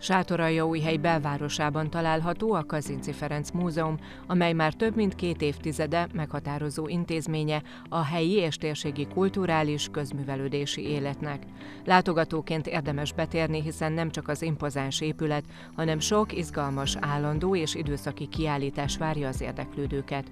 Sátoraljaújhely belvárosában található a Kazinczy Ferenc Múzeum, amely már több mint 2 évtizede meghatározó intézménye a helyi és térségi kulturális közművelődési életnek. Látogatóként érdemes betérni, hiszen nem csak az impozáns épület, hanem sok izgalmas állandó és időszaki kiállítás várja az érdeklődőket.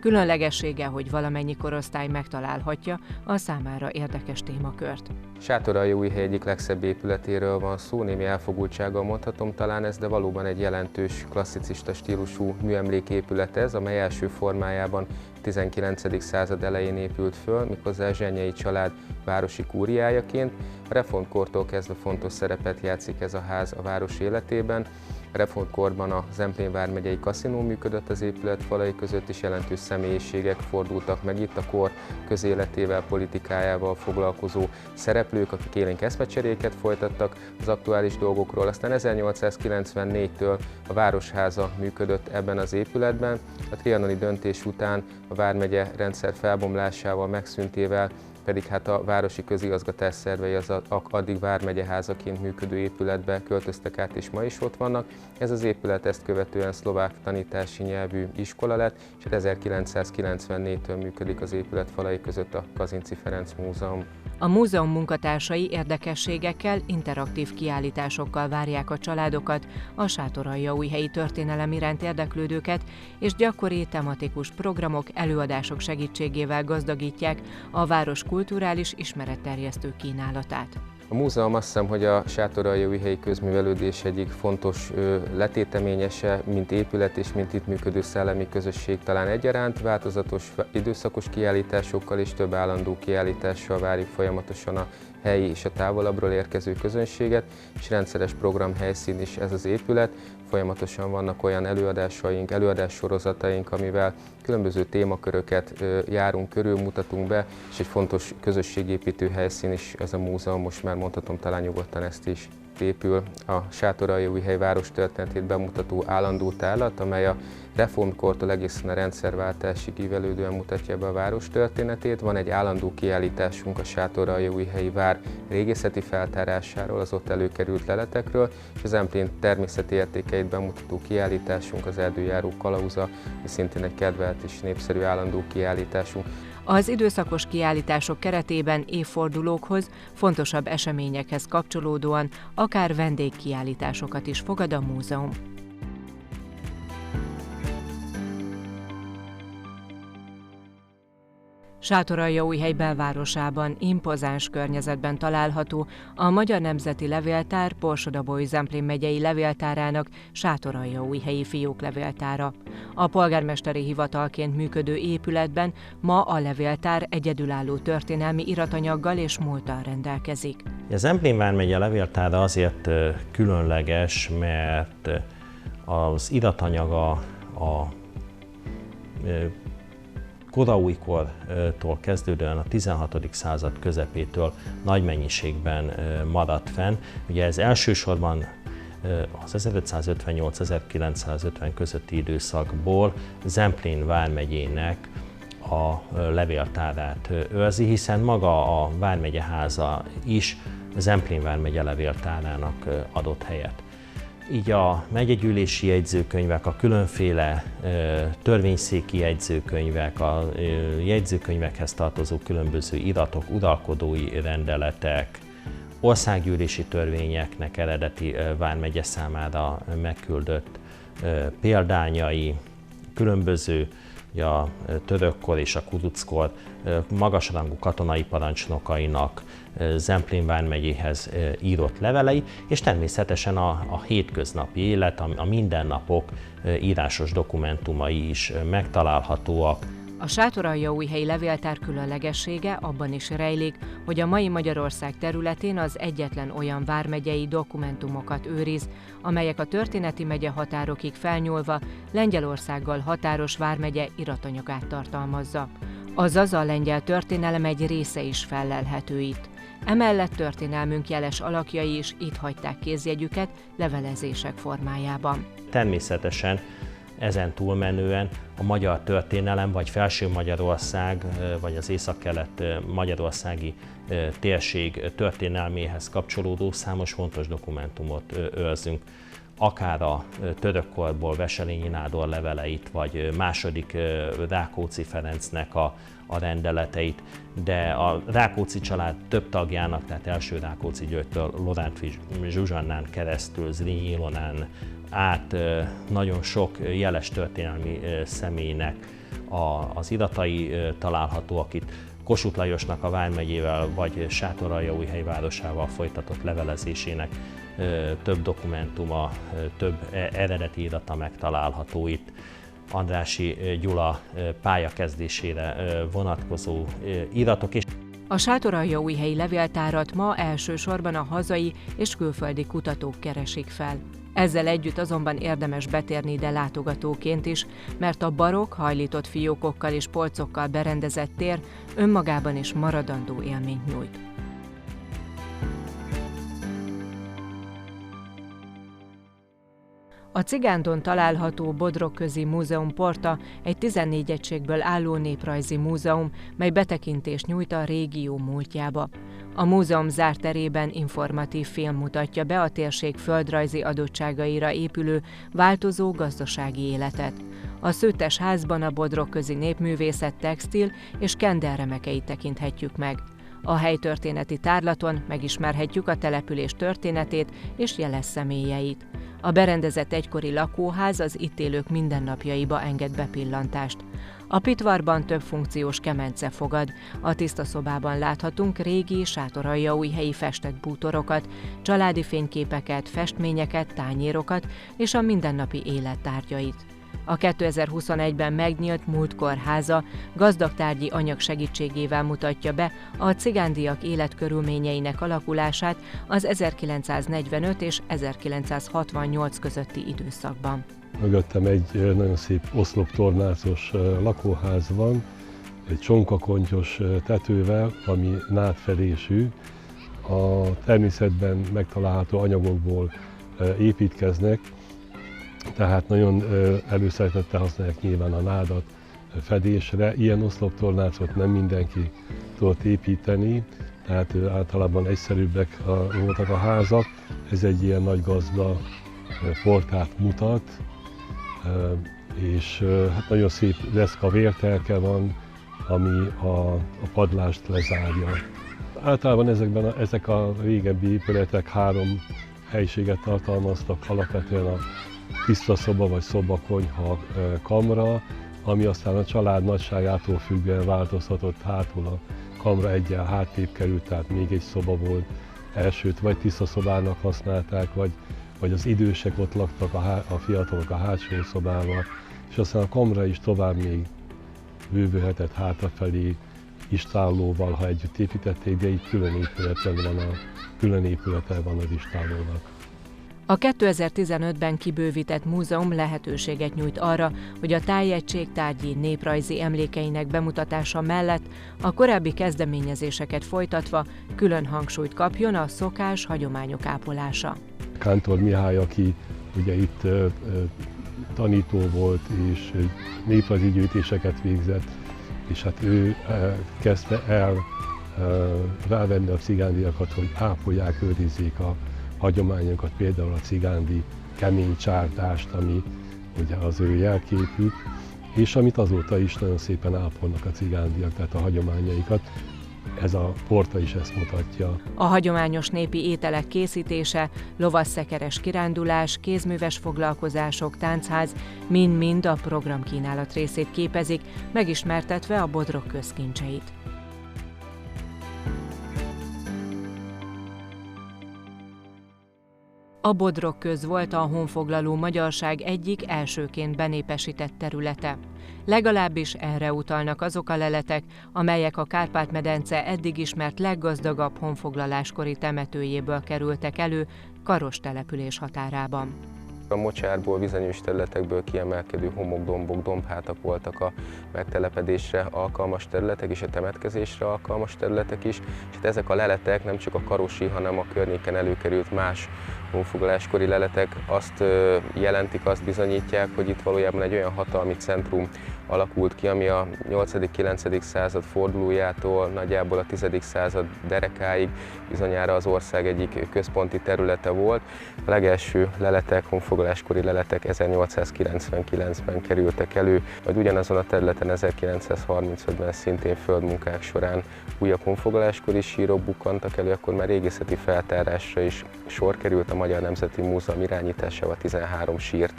Különlegessége, hogy valamennyi korosztály megtalálhatja a számára érdekes témakört. Sátoraljaújhely egyik legszebb épületéről van szó, némi elfogultsággal mondhatom talán ez, de valóban egy jelentős klasszicista stílusú műemléképület ez, amely első formájában 19. század elején épült föl, méghozzá a Zsenyei család városi kúriájaként. A reformkortól kezdve fontos szerepet játszik ez a ház a város életében. A reformkorban a Zemplén vármegyei kaszinó működött az épület falai között, és jelentős személyiségek fordultak meg itt, a kor közéletével, politikájával foglalkozó szereplők, akik élénk eszmecseréket folytattak az aktuális dolgokról. Aztán 1894-től a Városháza működött ebben az épületben. A trianoni döntés után a vármegye rendszer felbomlásával, megszűntével pedig a városi közigazgatás szervei az addig vármegyeházaként működő épületbe költöztek át, és ma is ott vannak. Ez az épület ezt követően szlovák tanítási nyelvű iskola lett, és 1994-től működik az épület falai között a Kazinczy Ferenc Múzeum. A múzeum munkatársai érdekességekkel, interaktív kiállításokkal várják a családokat, a sátoraljaújhelyi történelem iránt érdeklődőket, és gyakori tematikus programok, előadások segítségével gazdagítják a város kulturális ismeretterjesztő kínálatát. A múzeum azt hiszem, hogy a sátoraljaújhelyi közművelődés egyik fontos letéteményese, mint épület és mint itt működő szellemi közösség talán egyaránt, változatos időszakos kiállításokkal és több állandó kiállítással várjuk folyamatosan a helyi és a távolabbról érkező közönséget, és rendszeres programhelyszín is ez az épület. Folyamatosan vannak olyan előadásaink, előadássorozataink, amivel különböző témaköröket járunk körül, mutatunk be, és egy fontos közösségépítő helyszín is ez a múzeum, most már mondhatom talán nyugodtan ezt is épül. A Sátoraljaújhely város történetét bemutató állandó tárlat, amely a reformkortól egészen a rendszerváltásig ívelődően mutatja be a város történetét. Van egy állandó kiállításunk a Sátoraljaújhelyi vár régészeti feltárásáról, az ott előkerült leletekről, és az Zemplén természeti értékeit bemutató kiállításunk, az Erdőjáró kalauza, ami szintén egy kedvelt és népszerű állandó kiállításunk. Az időszakos kiállítások keretében évfordulókhoz, fontosabb eseményekhez kapcsolódóan akár vendégkiállításokat is fogad a múzeum. Sátoraljaújhely belvárosában, impozáns környezetben található a Magyar Nemzeti Levéltár Borsod-Abaúj-Zemplén megyei levéltárának Sátoraljaújhelyi fiók levéltára. A polgármesteri hivatalként működő épületben ma a levéltár egyedülálló történelmi iratanyaggal és múlttal rendelkezik. A Zemplén vármegye levéltára azért különleges, mert az iratanyaga a koraújkortól kezdődően a 16. század közepétől nagy mennyiségben maradt fenn. Ugye ez elsősorban az 1558-1950 közötti időszakból Zemplén vármegyének a levéltárát őrzi, hiszen maga a vármegyeháza is Zemplén vármegye levéltárának adott helyet. Így a megyegyűlési jegyzőkönyvek, a különféle törvényszéki jegyzőkönyvek, a jegyzőkönyvekhez tartozó különböző iratok, uralkodói rendeletek, országgyűlési törvényeknek eredeti vármegye számára megküldött példányai, különböző a törökkor és a kuruckor magasrangú katonai parancsnokainak Zemplén vármegyéhez írott levelei, és természetesen a hétköznapi élet, a mindennapok írásos dokumentumai is megtalálhatóak. A Sátoraljaújhelyi levéltár különlegessége abban is rejlik, hogy a mai Magyarország területén az egyetlen olyan vármegyei dokumentumokat őriz, amelyek a történeti megye határokig felnyúlva Lengyelországgal határos vármegye iratanyagát tartalmazza. Azaz a lengyel történelem egy része is fellelhető itt. Emellett történelmünk jeles alakjai is itt hagyták kézjegyüket levelezések formájában. Természetesen ezen túlmenően a magyar történelem, vagy Felső Magyarország, vagy az északkelet magyarországi térség történelméhez kapcsolódó számos fontos dokumentumot őrzünk. Akár a török korból Wesselényi Nádor leveleit, vagy második Rákóczi Ferencnek a rendeleteit, de a Rákóczi család több tagjának, tehát első Rákóczi Györgytől Lorántffy Zsuzsannán keresztül, Zrínyi Ilonán át nagyon sok jeles történelmi személynek az iratai találhatóak itt. Kossuth Lajosnak a Vármegyével vagy Sátoraljaújhely városával folytatott levelezésének több dokumentuma, több eredeti irata megtalálható itt. Andrássy Gyula pályakezdésére vonatkozó iratok is. A sátoraljaújhelyi levéltárat ma elsősorban a hazai és külföldi kutatók keresik fel. Ezzel együtt azonban érdemes betérni ide látogatóként is, mert a barokk, hajlított fiókokkal és polcokkal berendezett tér önmagában is maradandó élményt nyújt. A Cigándon található Bodrogközi Múzeum porta egy 14 egységből álló néprajzi múzeum, mely betekintést nyújt a régió múltjába. A múzeum zárt terében informatív film mutatja be a térség földrajzi adottságaira épülő, változó gazdasági életet. A Szőttes házban a bodrogközi népművészet textil és kenderremekeit tekinthetjük meg. A helytörténeti tárlaton megismerhetjük a település történetét és jeles személyeit. A berendezett egykori lakóház az itt élők mindennapjaiba enged bepillantást. A Pitvarban több funkciós kemence fogad, a tiszta szobában láthatunk régi sátoraljaújhelyi festett bútorokat, családi fényképeket, festményeket, tányérokat és a mindennapi élet tárgyait. A 2021-ben megnyílt múltkor háza gazdag tárgyi anyag segítségével mutatja be a cigándiak életkörülményeinek alakulását az 1945 és 1968 közötti időszakban. Mögöttem egy nagyon szép oszloptornácos lakóház van, egy csonkakontyos tetővel, ami nádfedésű. A természetben megtalálható anyagokból építkeznek, tehát nagyon előszeretettel használják nyilván a nádat fedésre. Ilyen oszloptornácot nem mindenki tudott építeni, tehát általában egyszerűbbek voltak a házak. Ez egy ilyen nagy gazda portát mutat, és hát nagyon szép deszka vértelke van, ami a padlást lezárja. Általában ezek a régebbi épületek 3 helyiséget tartalmaztak, alapvetően a tiszta szoba vagy szobakonyha kamra, ami aztán a család nagyságától függően változhatott, hátul a kamra eggyel hátrébb került, tehát még egy szoba volt, elsőt vagy tiszta szobának használták, vagy az idősek ott laktak, a fiatalok a hátsó szobával, és aztán a kamra is tovább még bővülhetett hátrafelé istállóval, ha együtt építették, de itt külön épületen van az istállónak. A 2015-ben kibővített múzeum lehetőséget nyújt arra, hogy a tájegység tárgyi néprajzi emlékeinek bemutatása mellett a korábbi kezdeményezéseket folytatva külön hangsúlyt kapjon a szokás, hagyományok ápolása. Kántor Mihály, aki ugye itt tanító volt és néprajzi gyűjtéseket végzett, és hát ő kezdte el rávenni a cigándiakat, hogy ápolják, őrizzék a hagyományokat, például a cigándi kemény csártást, ami ugye az ő jelképük, és amit azóta is nagyon szépen ápolnak a cigándiak, tehát a hagyományaikat. Ez a porta is ezt mutatja. A hagyományos népi ételek készítése, lovasszekeres kirándulás, kézműves foglalkozások, táncház mind-mind a programkínálat részét képezik, megismertetve a Bodrog közkincseit. A Bodrogköz volt a honfoglaló magyarság egyik elsőként benépesített területe. Legalábbis erre utalnak azok a leletek, amelyek a Kárpát-medence eddig ismert leggazdagabb honfoglaláskori temetőjéből kerültek elő Karos település határában. A mocsárból, vizanyos területekből kiemelkedő homokdombok, dombhátak voltak a megtelepedésre alkalmas területek és a temetkezésre alkalmas területek is, és ezek a leletek nem csak a karosi, hanem a környéken előkerült más honfoglaláskori leletek azt jelentik, azt bizonyítják, hogy itt valójában egy olyan hatalmi centrum alakult ki, ami a 8.-9. század fordulójától nagyjából a 10. század derekáig bizonyára az ország egyik központi területe volt. A legelső leletek, honfoglaláskori leletek 1899-ben kerültek elő, majd ugyanazon a területen 1935-ben szintén földmunkák során újabb honfoglaláskori sírok bukkantak elő, akkor már régészeti feltárásra is sor került. A Magyar Nemzeti Múzeum irányításával 13 sírt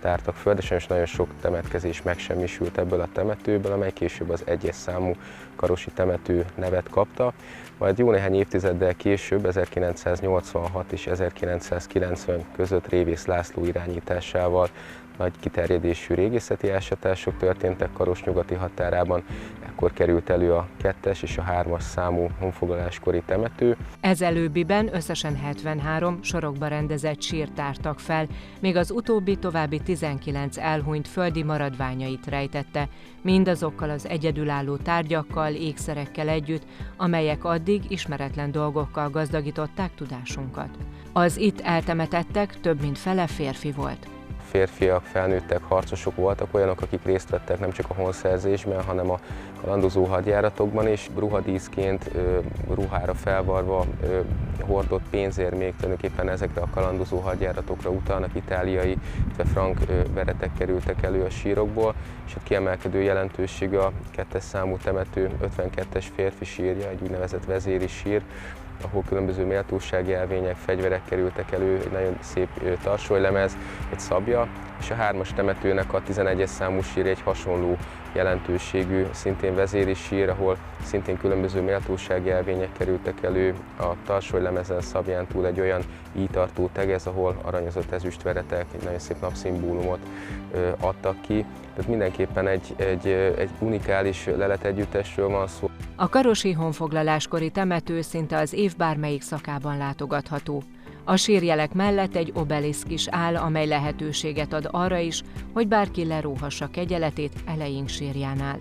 tártak föl, de sajnos nagyon sok temetkezés megsemmisült ebből a temetőből, amely később az 1-es számú karosi temető nevet kapta. Majd jó néhány évtizeddel később, 1986 és 1990 között Révész László irányításával nagy kiterjedésű régészeti ásatások történtek Karos nyugati határában, ekkor került elő a 2-es és a 3-as számú honfoglaláskori temető. Ez előbbiben összesen 73 sorokba rendezett sírt tártak fel, még az utóbbi további 19 elhunyt földi maradványait rejtette, mindazokkal az egyedülálló tárgyakkal, ékszerekkel együtt, amelyek addig ismeretlen dolgokkal gazdagították tudásunkat. Az itt eltemetettek több mint fele férfi volt. Férfiak, felnőttek, harcosok voltak, olyanok, akik részt vettek nem csak a honszerzésben, hanem a kalandozó hadjáratokban is. Ruhadíszként, ruhára felvarva hordott pénzért még tulajdonképpen ezekre a kalandozó hadjáratokra utalnak, itáliai, illetve frank veretek kerültek elő a sírokból, és a kiemelkedő jelentősége a 2-es számú temető 52-es férfi sírja, egy úgynevezett vezéri sír, ahol különböző méltóságjelvények, fegyverek kerültek elő, egy nagyon szép tarsolylemez, egy szabja, és a 3-as temetőnek a 11-es számú sírja egy hasonló jelentőségű, szintén vezéri sír, ahol szintén különböző méltóságjelvények kerültek elő, a tarsolylemezen szabján túl egy olyan íjtartó tegez, ahol aranyozott ezüstveretek, egy nagyon szép napszimbólumot adtak ki. Tehát mindenképpen egy unikális leletegyüttesről van szó. A karosi honfoglaláskori temető szinte az év bármelyik szakában látogatható. A sírjelek mellett egy obeliszk is áll, amely lehetőséget ad arra is, hogy bárki leróhassa kegyeletét eleink sírjánál.